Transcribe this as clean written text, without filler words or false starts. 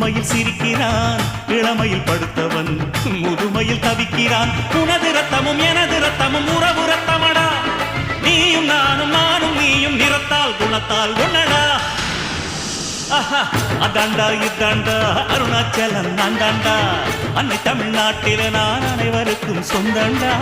புதுமையில் சிரிக்கிறான், இளமையில் படுத்தவன் முதுமையில் தவிக்கிறான். உனது ரத்தமும் எனது ரத்தமும் உறவு ரத்தமடா, நீயும் நானும் நானும் நீயும் நிறத்தால் குணத்தால் ஒன்னடா. அதாண்டா இதாண்டா அருணாச்சலம் நான் தாண்டா, அன்னை தமிழ்நாட்டில நான் அனைவருக்கும் சொந்தண்டா.